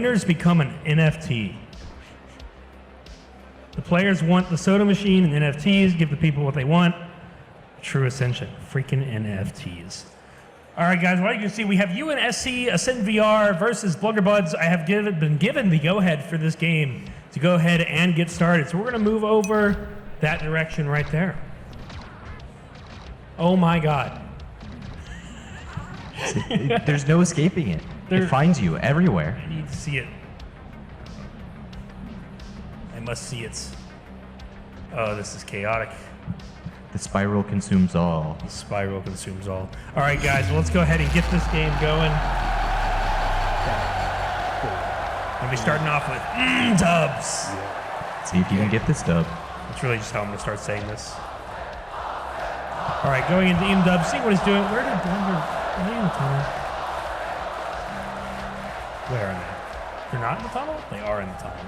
winners become an NFT. The players want the soda machine and NFTs, give the people what they want. True ascension, freaking NFTs. All right, guys, well, you can see we have UNSC Ascend VR versus Blunderbuds. I have been given the go-ahead for this game to go ahead and get started. So we're going to move over that direction right there. Oh, my God. There's no escaping it. It finds you everywhere. I need to see it. I must see it. Oh, this is chaotic. The spiral consumes all. The spiral consumes all. All right, guys, well, let's go ahead and get this game going. I'll be starting off with dubs. See if you can get this dub. That's really just how I'm going to start saying this. All right, going into dubs, see what he's doing. Where did Blunder? Are they in the tunnel? Where are they? They're not in the tunnel? They are in the tunnel.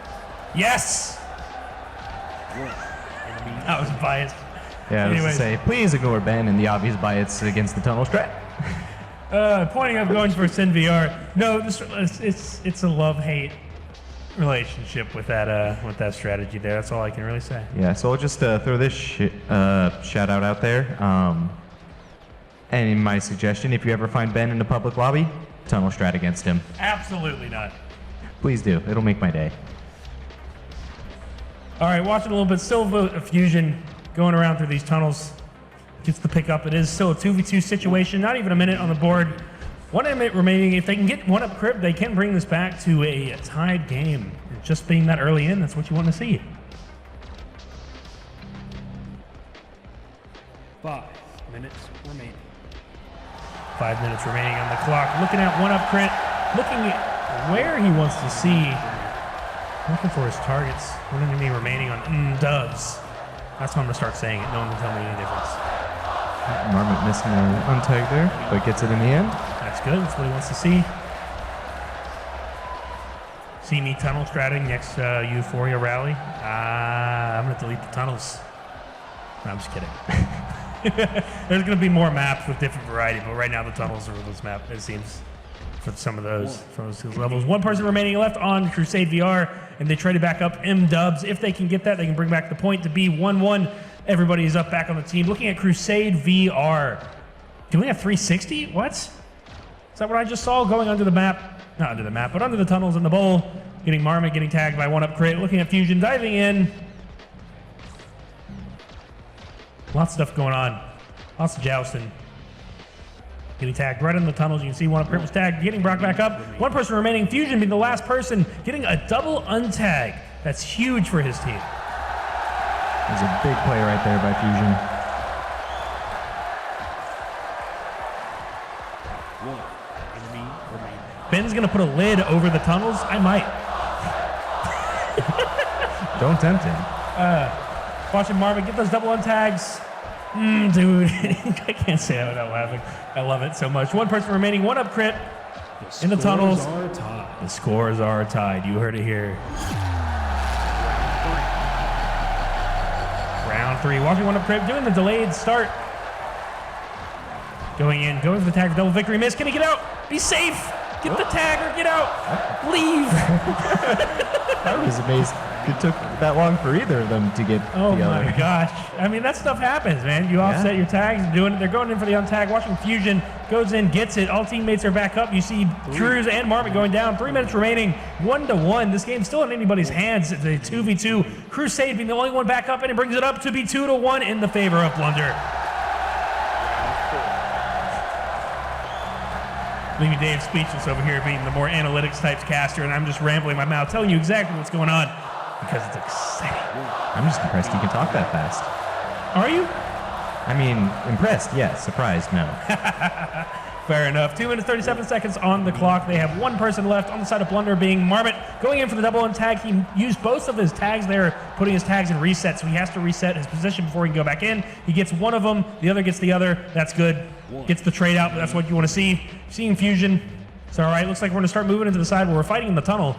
Yes! That was biased. Yeah, I was to say, please ignore Ben and the obvious bias against the tunnel strat. Pointing up going for Ascend VR. No, it's a love-hate relationship with that strategy there. That's all I can really say. Yeah, so I'll just throw this shout out there. And in my suggestion, if you ever find Ben in a public lobby, tunnel strat against him. Absolutely not. Please do. It'll make my day. All right, watching a little bit. Still a Fusion going around through these tunnels. Gets the pickup. It is still a 2v2 situation. Not even a minute on the board. 1 minute remaining. If they can get one up crib, they can bring this back to a tied game. Just being that early in, that's what you want to see. 5 minutes remaining. 5 minutes remaining on the clock. Looking at one up crit. Looking at where he wants to see. Looking for his targets. 1 enemy remaining on dubs. That's when I'm going to start saying it. No one can tell me any difference. Marmot missing an untag there, but gets it in the end. That's good. That's what he wants to see. See me tunnel stratting next Euphoria rally. I'm going to delete the tunnels. No, I'm just kidding. There's going to be more maps with different variety, but right now the tunnels are this map, it seems, for some of those levels. One person remaining left on Crusade VR, and they traded back up dubs. If they can get that, they can bring back the point to be 1-1. Everybody is up back on the team. Looking at Crusade VR. Do we have 360? What? Is that what I just saw? Going under the map. Not under the map, but under the tunnels in the bowl. Getting Marmot getting tagged by one up crit. Looking at Fusion diving in. Lots of stuff going on. Lots of jousting. Getting tagged right in the tunnels. You can see one up crit was tagged. Getting brought back up. One person remaining. Fusion being the last person. Getting a double untag. That's huge for his team. There's a big play right there by Fusion. Ben's going to put a lid over the tunnels. I might. Don't tempt him. Watching Marvin get those double untags. Dude, I can't say that without laughing. I love it so much. One person remaining, one up crit in the tunnels. The scores are tied. You heard it here. Round 3. Watching one up crit, doing the delayed start. Going in, going for the tag, double victory miss. Can he get out? Be safe. Get the tag or get out. Leave. That was amazing. It took that long for either of them to get Oh together. my gosh. I mean, that stuff happens, man. You offset your tags, doing it. They're going in for the untag. Watching Fusion goes in, gets it. All teammates are back up. You see Cruz and Marmot going down. 3 minutes remaining. 1-1. This game's still in anybody's hands. It's a 2v2. Crusade being the only one back up, and it brings it up to be 2-1 in the favor of Blunder. Leaving Dave speechless over here, being the more analytics types caster, and I'm just rambling my mouth, telling you exactly what's going on because it's exciting. I'm just impressed you can talk that fast. Are you? I mean, impressed, yes. Surprised, no. Fair enough. 2 minutes, 37 seconds on the clock. They have one person left on the side of Blunder, being Marmot. Going in for the double untag. He used both of his tags there, putting his tags in reset, so he has to reset his position before he can go back in. He gets one of them, the other gets the other. That's good. Gets the trade out, but that's what you want to see. Seeing Fusion. It's all right. Looks like we're going to start moving into the side where we're fighting in the tunnel.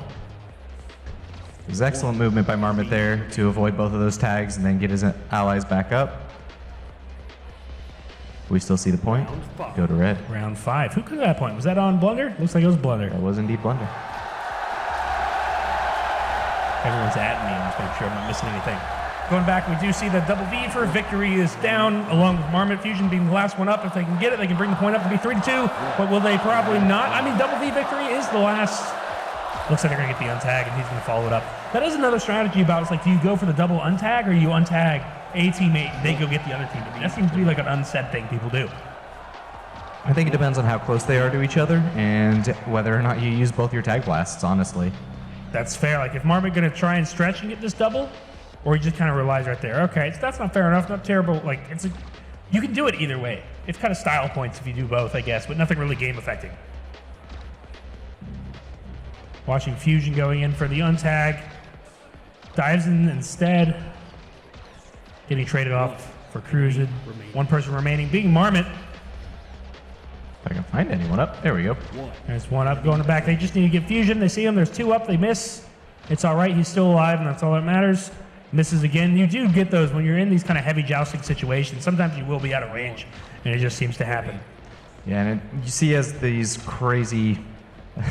It was excellent movement by Marmot there to avoid both of those tags and then get his allies back up. We still see the point. Go to red. Round 5. Who could that point? Was that on Blunder? Looks like it was Blunder. That was indeed Blunder. Everyone's at me. I'm just making sure I'm not missing anything. Going back, we do see the double V for victory is down, along with Marmot Fusion being the last one up. If they can get it, they can bring the point up to be 3-2. But will they? Probably not. I mean, double V victory is the last. Looks like they're going to get the untag, and he's going to follow it up. That is another strategy about, it's like, do you go for the double untag, or you untag a teammate, and they go get the other teammate? That seems to be like an unsaid thing people do. I think it depends on how close they are to each other and whether or not you use both your tag blasts, honestly. That's fair. Like, if Marmot going to try and stretch and get this double, or he just kind of relies right there. Okay, so that's not fair enough, not terrible. Like, you can do it either way. It's kind of style points if you do both, I guess, but nothing really game affecting. Watching Fusion going in for the untag. Dives in instead. Getting traded off for Cruisin'. One person remaining, being Marmot. If I can find anyone up. There we go. There's one up going back. They just need to get Fusion. They see him. There's two up. They miss. It's all right. He's still alive, and that's all that matters. Misses again. You do get those when you're in these kind of heavy jousting situations. Sometimes you will be out of range, and it just seems to happen. Yeah, and you see as these crazy,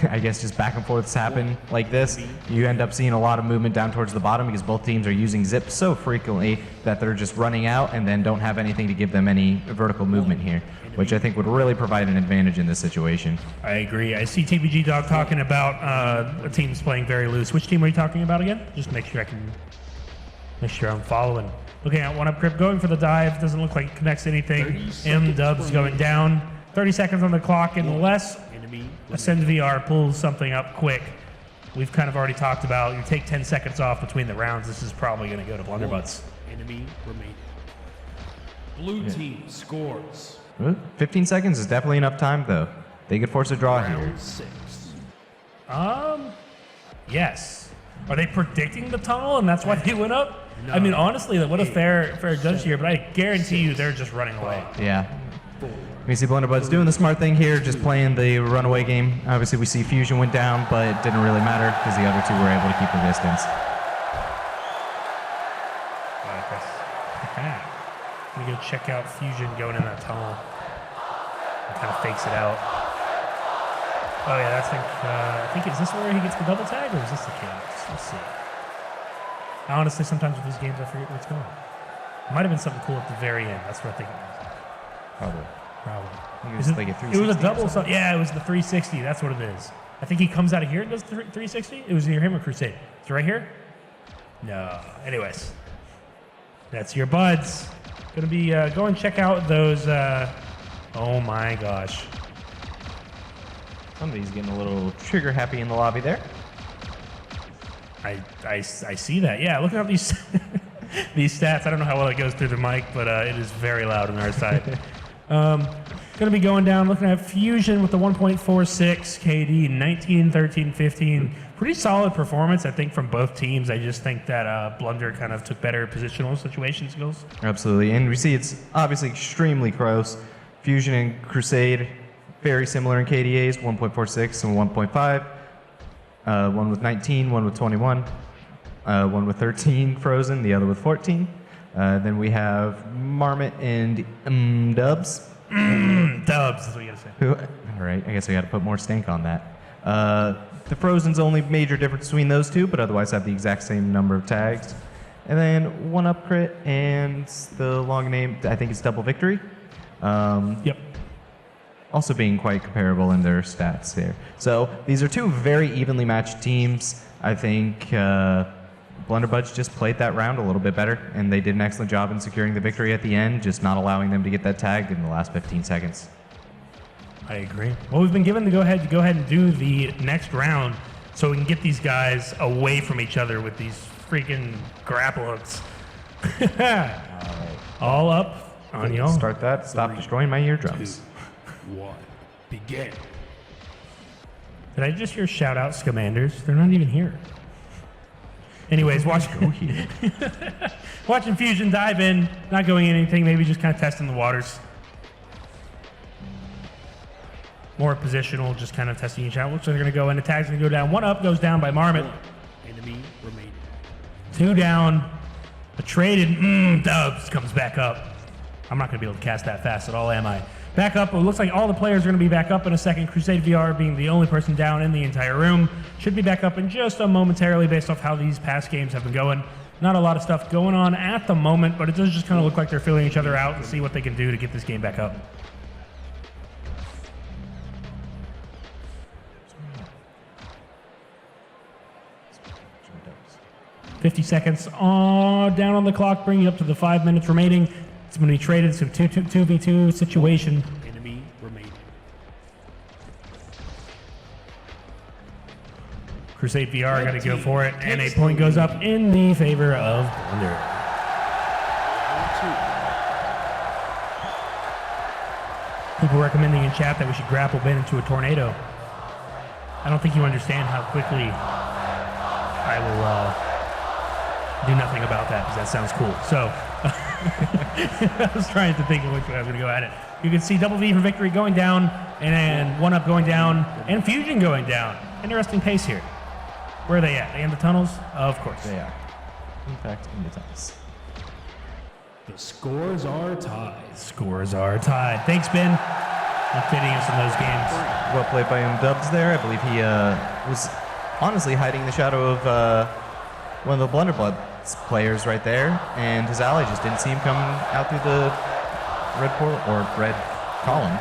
I guess, just back and forths happen like this, you end up seeing a lot of movement down towards the bottom because both teams are using zip so frequently that they're just running out and then don't have anything to give them any vertical movement here, which I think would really provide an advantage in this situation. I agree. I see TBG Dog talking about teams playing very loose. Which team are you talking about again? Just make sure I'm following. Looking at one up grip, going for the dive. Doesn't look like it connects anything. M-Dubs going down. 30 seconds on the clock unless Ascend VR pulls something up quick. We've kind of already talked about, you take 10 seconds off between the rounds. This is probably going to go to Blunderbuds. Enemy remaining. Blue team scores. 15 seconds is definitely enough time, though. They could force a draw here. Round 6. Yes. Are they predicting the tunnel and that's why they went up? No. I mean, honestly, what a fair judge here, but I guarantee you they're just running away. Yeah. We see Blunderbuds doing the smart thing here, just playing the runaway game. Obviously, we see Fusion went down, but it didn't really matter because the other two were able to keep the distance. Let me go check out Fusion going in that tunnel. It kind of fakes it out. Oh yeah, that's like, I think, is this where he gets the double tag, or is this the case? Let's see. Honestly, sometimes with these games, I forget where it's going. It might have been something cool at the very end. That's what I think it was. Probably. Probably. It was like a 360. It was a double. Yeah, it was the 360. That's what it is. I think he comes out of here and does the 360. It was either him or Crusade. Is it right here? No. Anyways, that's your buds. Gonna be go and check out those. Oh my gosh. Somebody's getting a little trigger happy in the lobby there. I see that. Yeah, looking at these these stats. I don't know how well it goes through the mic, but it is very loud on our side. Going to be going down, looking at Fusion with the 1.46 KD, 19, 13, 15. Pretty solid performance, I think, from both teams. I just think that Blunder kind of took better positional situation skills. Absolutely, and we see it's obviously extremely close. Fusion and Crusade, very similar in KDAs, 1.46 and 1.5. One with 19, one with 21, one with 13 frozen, the other with 14. Then we have Marmot and Dubs. Dubs is what you gotta say. All right, I guess I got to put more stank on that. The Frozen's only major difference between those two, but otherwise have the exact same number of tags. And then one up crit and the long name, I think it's Double Victory. Yep. Also being quite comparable in their stats here. So these are two very evenly matched teams. I think Blunderbuds just played that round a little bit better, and they did an excellent job in securing the victory at the end, just not allowing them to get that tag in the last 15 seconds. I agree. Well, we've been given to go ahead and do the next round so we can get these guys away from each other with these freaking grapple hooks. All up on y'all. Start that. Stop destroying my eardrums. 2, 1, begin. Did I just hear shout out Scommanders? They're not even here. Anyways, watching Fusion dive in, not going in anything, maybe just kind of testing the waters. More positional, just kind of testing each out. Looks like they're going to go in. The tag's going to go down. One up goes down by Marmot. Enemy remaining. 2 down. A traded Dubs comes back up. I'm not going to be able to cast that fast at all, am I? Back up. It looks like all the players are going to be back up in a second. Crusade VR being the only person down in the entire room. Should be back up in just a momentarily based off how these past games have been going. Not a lot of stuff going on at the moment, but it does just kind of look like they're feeling each other out and see what they can do to get this game back up. $50 seconds down on the clock, bringing up to the 5 minutes remaining. It's going to be traded to 2v2 situation. Enemy remaining. Crusade VR got to go for it, and a point goes up in the favor of Blunder. People recommending in chat that we should grapple Ben into a tornado. I don't think you understand how quickly I will do nothing about that, because that sounds cool. So I was trying to think of which way I was going to go at it. You can see Double V for victory going down, and then 1UP going down, and Fusion going down. Interesting pace here. Where are they at? They in the tunnels? Of course. They are. In fact, in the tunnels. The scores are tied. Scores are tied. Thanks, Ben, updating us on those games. Well played by Dubs there. I believe he was honestly hiding in the shadow of one of the Blunderbuds players right there, and his ally just didn't see him come out through the red portal or red column.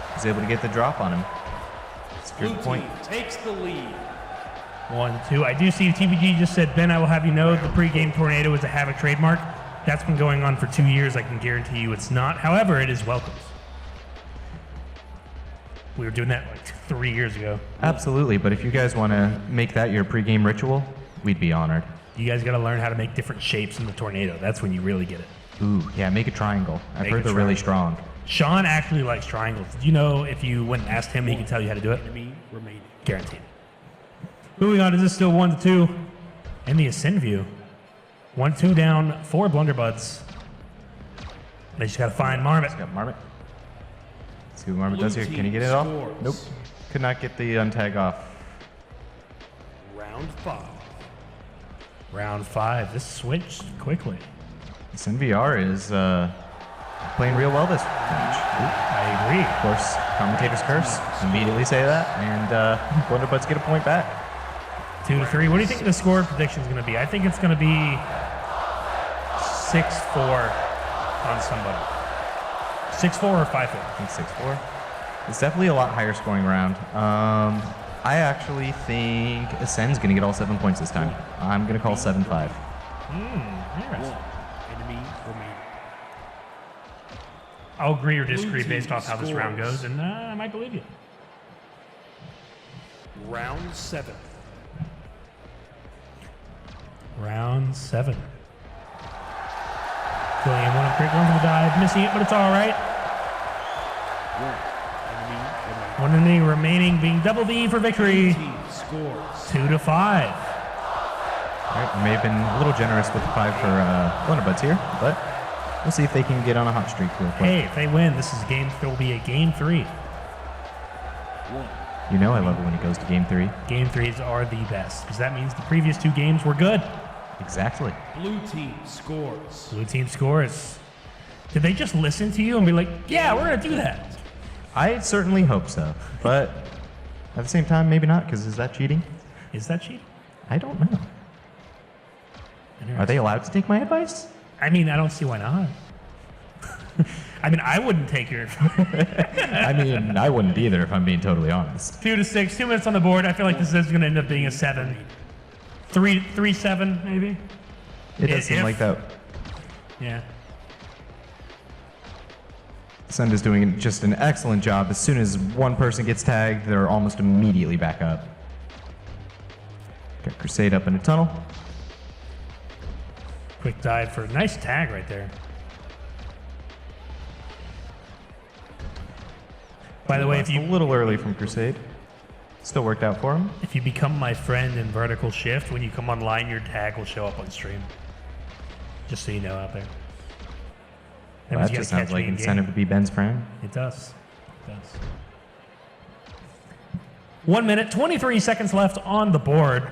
He was able to get the drop on him. It's a good point. Takes the lead. 1-2. I do see TBG just said, Ben, I will have you know the pregame tornado is a Havoc trademark. That's been going on for 2 years. I can guarantee you it's not. However, it is welcomed. We were doing that like 3 years ago. Absolutely, but if you guys want to make that your pregame ritual, we'd be honored. You guys got to learn how to make different shapes in the tornado. That's when you really get it. Ooh, yeah, make a triangle. I've heard they're really strong. Sean actually likes triangles. Did you know if you went and asked him, he can tell you how to do it? Enemy remaining. Guaranteed. Moving on, is this still 1-2? In the Ascend view. 1-2 down for Blunderbuds. They just got to find Marmot. Got Marmot. Let's see what Marmot does here. Can he get it off? Nope. Could not get the untag off. Round 5. Round 5. This switched quickly. This NVR is playing real well this match. I agree. Of course, commentator's curse. Immediately say that, and Blunderbuds get a point back. 2-3. What do you think the score prediction is going to be? I think it's going to be 6-4 on somebody. 6-4 or 5-4? I think 6-4. It's definitely a lot higher scoring round. I actually think Ascend's going to get all 7 points this time. I'm going to call 7-5. Interesting. Enemy remaining. I'll agree or disagree based off how this round goes, and I might believe you. Round 7. Round 7. Going in 1UP quick, going for the dive, missing it, but it's all right. One enemy remaining, being Double V for victory. Team scores. 2-5. All right, may have been a little generous with the 5 for Blunderbuds here, but we'll see if they can get on a hot streak real quick. Hey, if they win, this is will be a game 3. You know I love it when it goes to game 3. Game 3s are the best, because that means the previous 2 games were good. Exactly. Blue team scores. Blue team scores. Did they just listen to you and be like, yeah, we're going to do that? I certainly hope so, but at the same time, maybe not, because is that cheating? Is that cheating? I don't know. Are they allowed to take my advice? I mean, I don't see why not. I mean, I wouldn't take your I mean, I wouldn't either, if I'm being totally honest. 2-6, 2 minutes on the board. I feel like this is going to end up being a 7. 3-7, maybe? It does seem like that. Yeah. Send is doing just an excellent job. As soon as one person gets tagged, they're almost immediately back up. Got Crusade up in a tunnel. Quick dive for a nice tag right there. By the way, if A you little early from Crusade. Still worked out for him. if you become my friend in Vertical Shift, when you come online, your tag will show up on stream. Just so you know out there. That Well, means that you just gotta sounds catch me like in incentive game. to be Ben's friend. It does. It does. 1 minute, 23 seconds left on the board.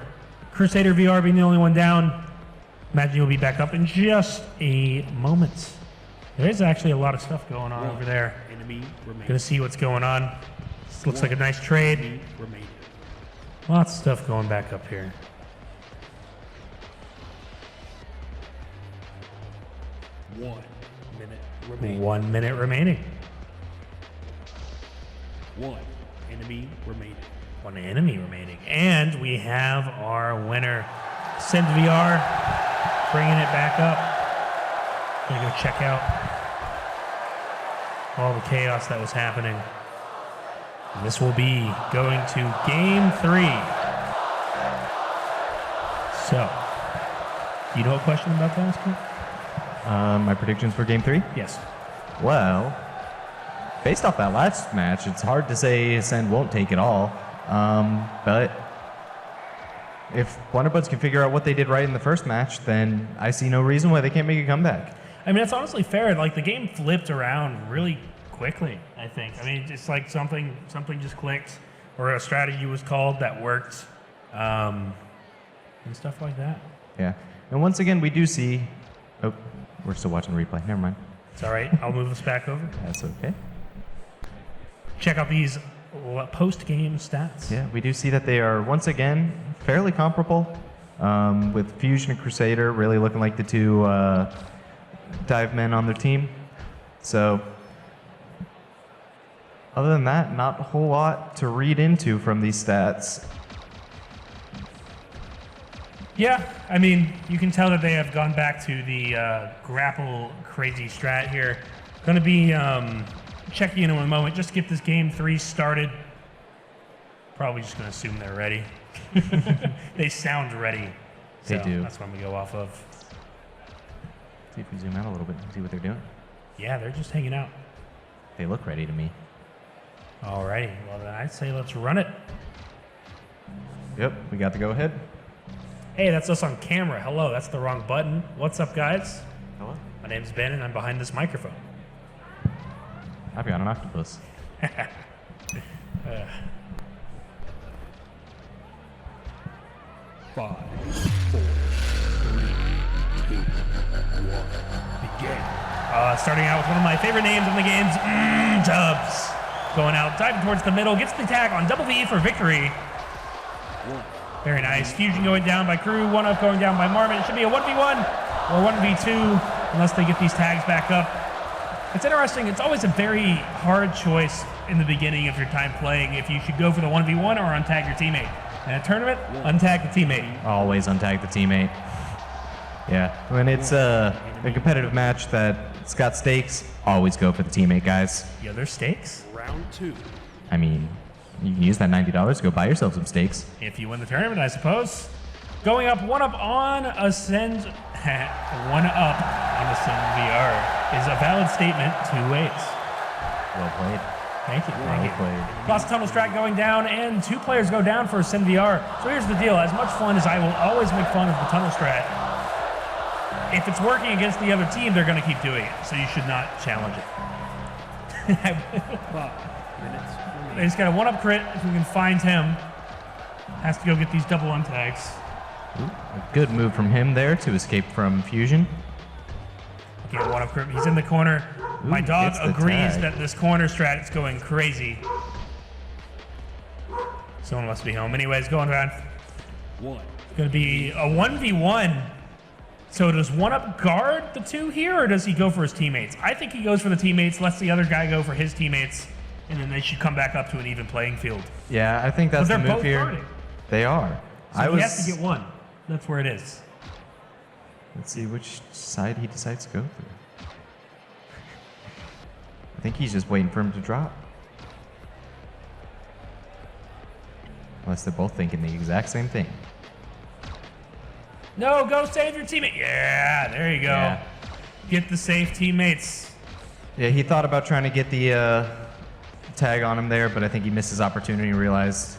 Crusader VR being the only one down. Imagine you'll be back up in just a moment. There's actually a lot of stuff going on over there. Enemy remaining. Gonna see what's going on. This looks like a nice trade. Enemy remaining. Lots of stuff going back up here. 1 minute remaining. 1 minute remaining. 1 enemy remaining. 1 enemy remaining. And we have our winner. Send VR, bringing it back up. Gonna go check out all the chaos that was happening. And this will be going to game 3. So, you know a question about that, Oscar? My predictions for game 3? Yes. Well, based off that last match, it's hard to say Ascend won't take it all. But if Blunderbuds can figure out what they did right in the first match, then I see no reason why they can't make a comeback. I mean, it's honestly fair. Like, the game flipped around really quickly, I think. I mean, just like something just clicked, or a strategy was called that worked, and stuff like that. Yeah. And once again, we do see... Oh, we're still watching the replay. Never mind. It's all right. I'll move this back over. That's okay. Check out these post-game stats. Yeah, we do see that they are, once again, fairly comparable, with Fusion and Crusader really looking like the two dive men on their team. So, other than that, not a whole lot to read into from these stats. Yeah, I mean, you can tell that they have gone back to the grapple crazy strat here. Going to be checking in a moment, just to get this game 3 started. Probably just going to assume they're ready. They sound ready. They So do. That's what we go off of. See if we zoom out a little bit and see what they're doing. Yeah, they're just hanging out. They look ready to me. Alrighty, well then I'd say let's run it. Yep, we got the go-ahead. Hey, that's us on camera. Hello, that's the wrong button. What's up, guys? Hello. My name's Ben, and I'm behind this microphone. I've got an octopus. 5, 4, 3, 2, 1. Begin. Starting out with one of my favorite names in the games, Dubs. Going out, diving towards the middle, gets the tag on Double V for victory. 1. Very nice. Fusion going down by Crew, 1-up going down by Marvin. It should be a 1v1 or 1v2 unless they get these tags back up. It's interesting. It's always a very hard choice in the beginning of your time playing if you should go for the 1v1 or untag your teammate. In a tournament, untag the teammate. Always untag the teammate. Yeah, when it's a competitive match that's got stakes, always go for the teammate, guys. Yo, there's stakes. Round 2. I mean, you can use that $90 to go buy yourself some steaks. If you win the tournament, I suppose. Going up, 1-up on Ascend. 1-up on Ascend VR is a valid statement 2 ways. Well played. Thank you. Well Thank you. played. Lost tunnel strat going down, and 2 players go down for Ascend VR. So here's the deal. As much fun as I will always make fun of the tunnel strat, if it's working against the other team, they're going to keep doing it. So you should not challenge it. 5 minutes remaining. They just got a 1-up crit if we can find him. Has to go get these double untags. Ooh, a good move from him there to escape from Fusion. Get a 1-up crit. He's in the corner. My Ooh, dog gets the agrees tag. that this corner strat is going crazy. Someone must be home. Anyways, going around. 1. Going to be a 1v1. So does 1-up guard the 2 here, or does he go for his teammates? I think he goes for the teammates, lets the other guy go for his teammates, and then they should come back up to an even playing field. Yeah, I think that's But the they're move both here. guarding. They are. So he has to get one. That's where it is. Let's see which side he decides to go through. I think he's just waiting for him to drop. Unless they're both thinking the exact same thing. No, go save your teammate. Yeah, there you go. Yeah. Get the safe teammates. Yeah, he thought about trying to get the tag on him there, but I think he missed his opportunity and realized.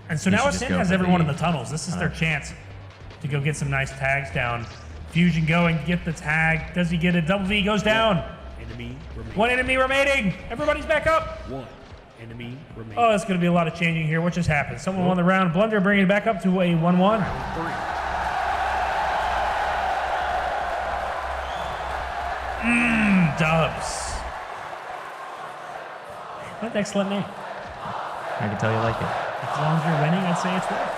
And so You now should just Ascend go has for everyone the- in the tunnels. This is their chance to go get some nice tags down. Fusion going, get the tag. Does he get it? Double V goes down. Enemy remaining. 1 enemy remaining. Everybody's back up. 1 enemy remaining. Oh, there's going to be a lot of changing here. What just happened? Someone won the round. Blunder bringing it back up to a 1-1. Round 3. Dubs. What an excellent name. I can tell you like it. As long as you're winning, I'd say it's worth.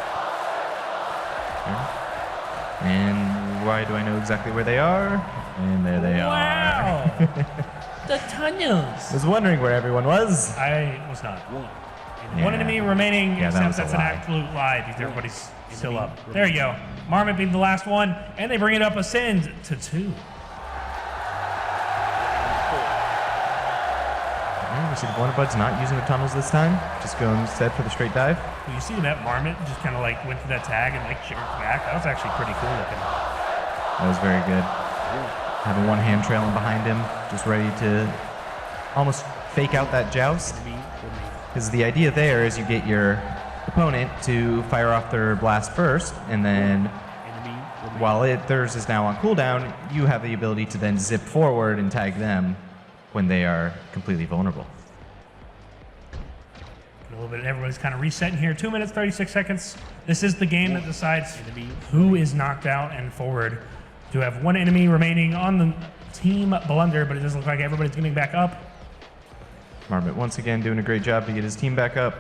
Yeah. And why do I know exactly where they are? And there they are. Wow. The tunnels. I was wondering where everyone was. I was not. One. Yeah. One enemy remaining, Yeah, that except was a that's an lie. absolute lie because everybody's still up. There you go. Marmot being the last one, and they bring it up Ascend to 2. Yeah, we see the Blunderbuds not using the tunnels this time. Just going instead for the straight dive. Well, you see that Marmot just kind of like went through that tag and like jerked back. That was actually pretty cool looking. That was very good. Having one hand trailing behind him, just ready to almost fake out that joust. Enemy remaining. Because the idea there is you get your opponent to fire off their blast first, and then Enemy remaining. while theirs is now on cooldown, you have the ability to then zip forward and tag them when they are completely vulnerable. A little bit. Everybody's kind of resetting here. 2 minutes, 36 seconds. This is the game that decides Enemy who is knocked out and forward. Do have one enemy remaining on the team Blunder, but it doesn't look like everybody's getting back up. Marmot once again doing a great job to get his team back up.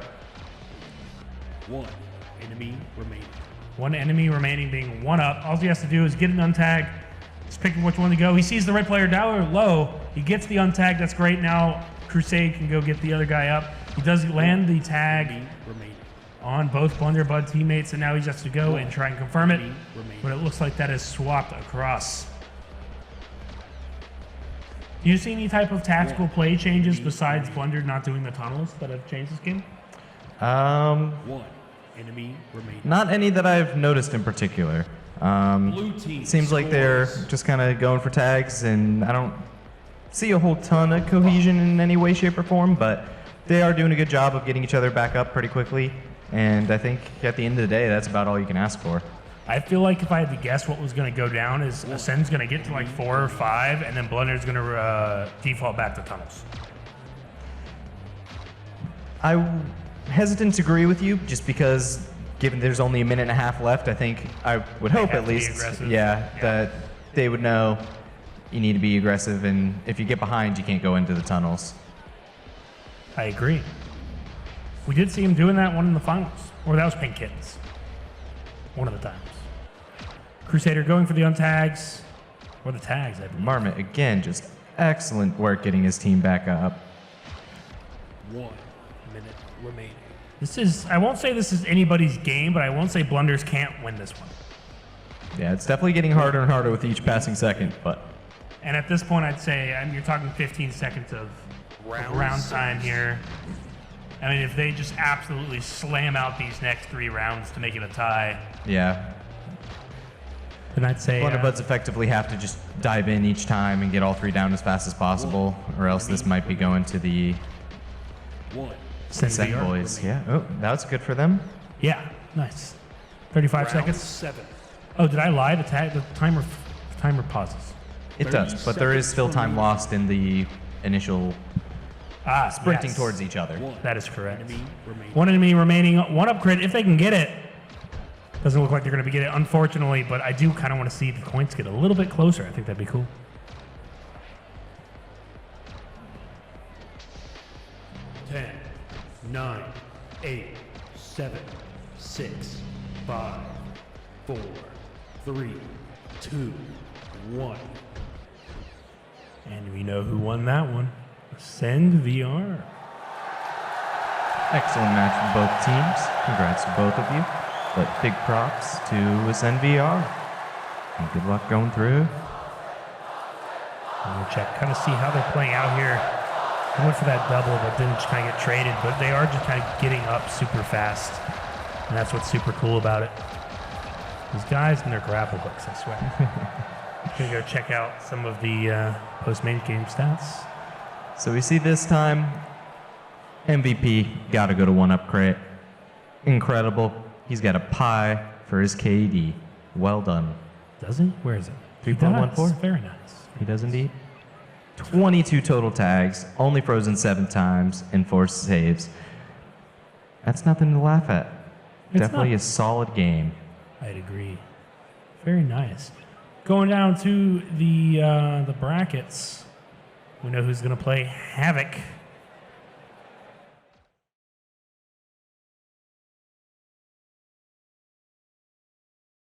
One. Enemy remaining. One enemy remaining being one up. All he has to do is get an untag. He's picking which one to go. He sees the red player down low. He gets the untag. That's great. Now Crusade can go get the other guy up. He does land the tag Enemy remaining. on both Blunderbud teammates, and now he just has to go and try and confirm it. Enemy remaining. But it looks like that is swapped across. Do you see any type of tactical play changes besides Blunder not doing the tunnels that have changed this game? One. Enemy remaining. Not any that I've noticed in particular. Blue team Seems like they're scores. just kind of going for tags, and I don't see a whole ton of cohesion in any way, shape, or form, but they are doing a good job of getting each other back up pretty quickly, and I think at the end of the day, that's about all you can ask for. I feel like if I had to guess what was going to go down is Ascend's going to get to like 4 or 5, and then Blunder's going to default back to tunnels. I'm hesitant to agree with you, just because given there's only a minute and a half left, I think I would hope have at to be least, aggressive. yeah, that they would know you need to be aggressive, and if you get behind, you can't go into the tunnels. I agree. We did see him doing that one in the finals, or that was Pink Kittens. One of the times. Crusader going for the untags, or the tags, I believe. Marmot, again, just excellent work getting his team back up. 1 minute remaining. This is, I won't say this is anybody's game, but I won't say Blunders can't win this one. Yeah, it's definitely getting harder and harder with each passing second, but And at this point, I'd say, I mean, you're talking 15 seconds of round time here. I mean, if they just absolutely slam out these next 3 rounds to make it a tie, yeah. then I'd say Blunderbuds effectively have to just dive in each time and get all 3 down as fast as possible, or else this might be going to the 1. send set VR. boys. Yeah, oh, that's good for them. Yeah, nice. 35 Round seconds. 7. Oh, did I lie? The timer pauses. It does, but there is still time lost in the initial Ah, sprinting yes. towards each other. 1. That is correct. Enemy remaining. One enemy remaining, 1 upgrade if they can get it. Doesn't look like they're going to be getting it, unfortunately, but I do kind of want to see the coins get a little bit closer. I think that'd be cool. Ten, 9, 8, 7, 6, 5, 4, 3, 2, 1. And we know who won that one. Send VR. Excellent match for both teams. Congrats to both of you. But big props to SNVR. And good luck going through. We'll check, kind of see how they're playing out here. I went for that double, but didn't kind of get traded. But they are just kind of getting up super fast. And that's what's super cool about it. These guys and their grapple hooks, I swear. Gonna go check out some of the post-main game stats. So we see this time, MVP got to go to 1-up crit. Incredible. He's got a pie for his KD. Well done. Does he? Where is it? 3.14? Very nice. He does indeed. 22 total tags, only frozen 7 times, and 4 saves. That's nothing to laugh at. It's Definitely not. a solid game. I'd agree. Very nice. Going down to the brackets. We know who's going to play Havoc.